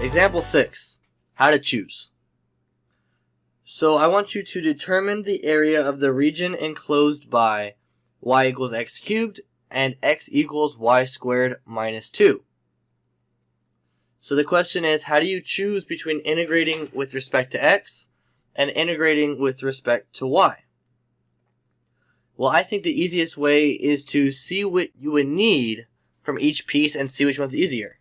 Example 6. How to choose. So I want you to determine the area of the region enclosed by y equals x cubed and x equals y squared minus 2. So the question is, how do you choose between integrating with respect to x and integrating with respect to y? Well, I think the easiest way is to see what you would need from each piece and see which one's easier.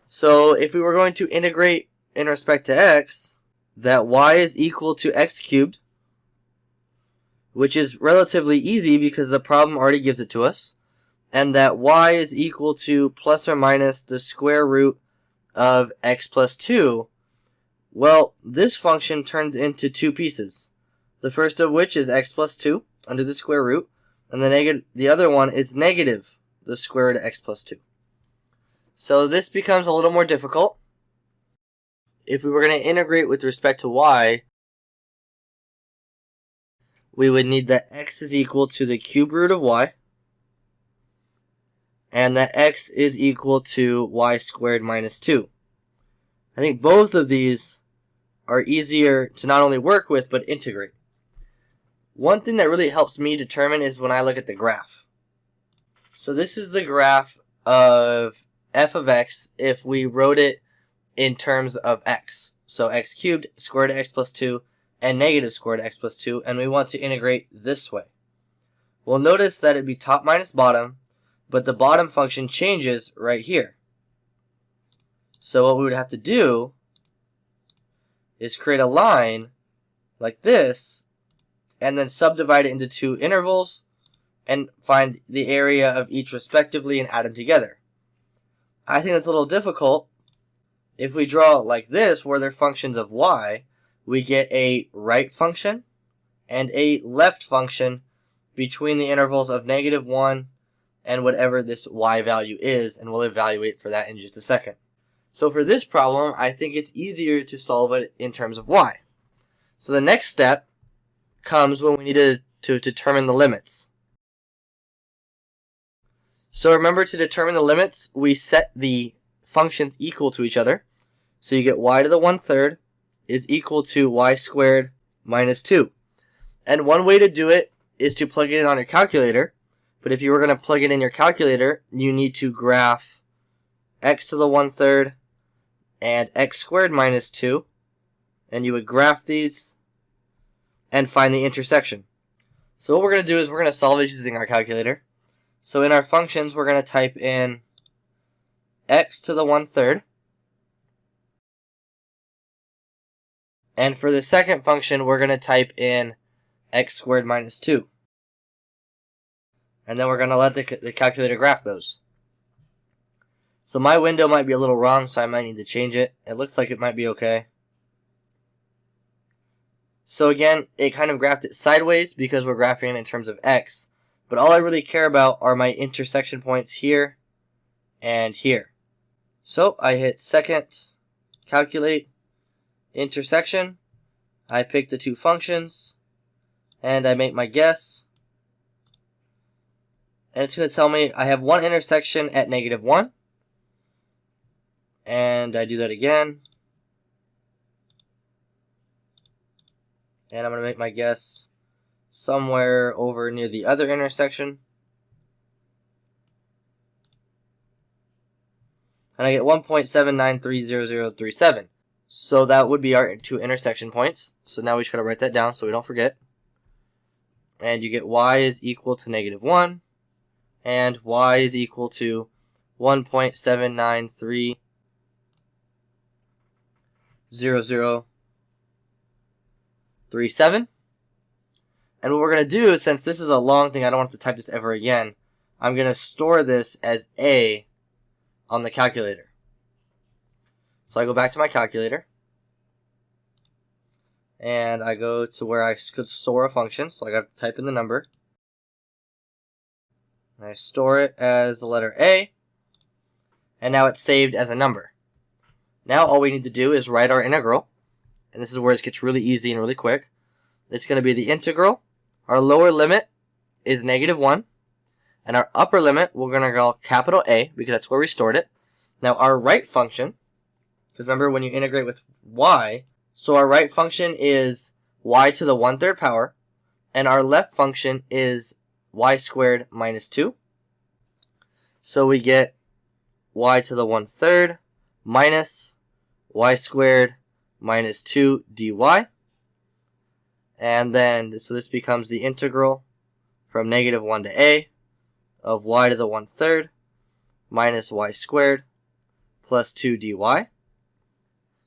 So if we were going to integrate in respect to x, that y is equal to x cubed, which is relatively easy because the problem already gives it to us, and that y is equal to plus or minus the square root of x plus 2, well, this function turns into two pieces. The first of which is x plus 2 under the square root, and the other one is negative the square root of x plus 2. So this becomes a little more difficult. If we were going to integrate with respect to y, we would need that x is equal to the cube root of y, and that x is equal to y squared minus 2. I think both of these are easier to not only work with, but integrate. One thing that really helps me determine is when I look at the graph. So this is the graph of f of x if we wrote it in terms of x. So x cubed, square root of x plus 2, and negative square root of x plus 2, and we want to integrate this way. We'll notice that it'd be top minus bottom, but the bottom function changes right here. So what we would have to do is create a line like this, and then subdivide it into two intervals, and find the area of each respectively and add them together. I think that's a little difficult. If we draw it like this, where they're functions of y, we get a right function and a left function between the intervals of -1 and whatever this y value is, and we'll evaluate for that in just a second. So for this problem, I think it's easier to solve it in terms of y. So the next step comes when we need to determine the limits. So remember, to determine the limits, we set the functions equal to each other. So you get y to the 1/3 is equal to y squared minus 2. And one way to do it is to plug it in on your calculator. But if you were going to plug it in your calculator, you need to graph x to the 1/3 and x squared minus 2. And you would graph these and find the intersection. So what we're going to do is we're going to solve it using our calculator. So in our functions, we're going to type in x to the 1/3. And for the second function, we're going to type in x squared minus 2. And then we're going to let the calculator graph those. So my window might be a little wrong, so I might need to change it. It looks like it might be okay. So again, it kind of graphed it sideways because we're graphing it in terms of x. But all I really care about are my intersection points here and here. So I hit second, calculate, intersection. I pick the two functions, and I make my guess. And it's going to tell me I have one intersection at -1. And I do that again. And I'm going to make my guess somewhere over near the other intersection. And I get 1.793037. So that would be our two intersection points. So now we just got to write that down so we don't forget. And you get y is equal to -1. And y is equal to 1.793037. And what we're going to do, since this is a long thing, I don't want to type this ever again, I'm going to store this as A on the calculator. So I go back to my calculator, and I go to where I could store a function, so I got to type in the number. And I store it as the letter A, and now it's saved as a number. Now all we need to do is write our integral, and this is where it gets really easy and really quick. It's going to be the integral. Our lower limit is -1, and our upper limit we're going to call capital A because that's where we stored it. Now our right function Because remember, when you integrate with y, so our right function is y to the 1/3 power, and our left function is y squared minus 2. So we get y to the 1/3 minus y squared minus 2 dy. And then, so this becomes the integral from -1 to a of y to the 1/3 minus y squared plus 2 dy.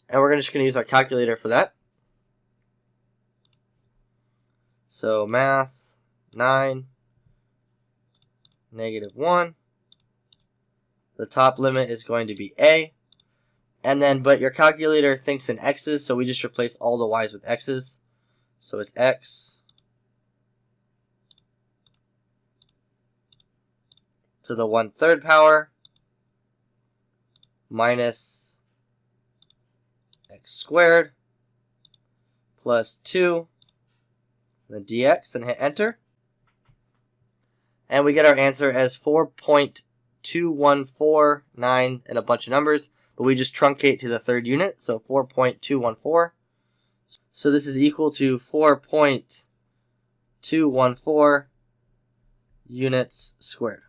And we're just going to use our calculator for that. So math 9, -1. The top limit is going to be a. And then, but your calculator thinks in x's, so we just replace all the y's with x's. So it's x to the 1/3 power minus x squared plus 2, then dx, and hit enter. And we get our answer as 4.2149 and a bunch of numbers, but we just truncate to the third unit, so 4.214. So this is equal to 4.214 units squared.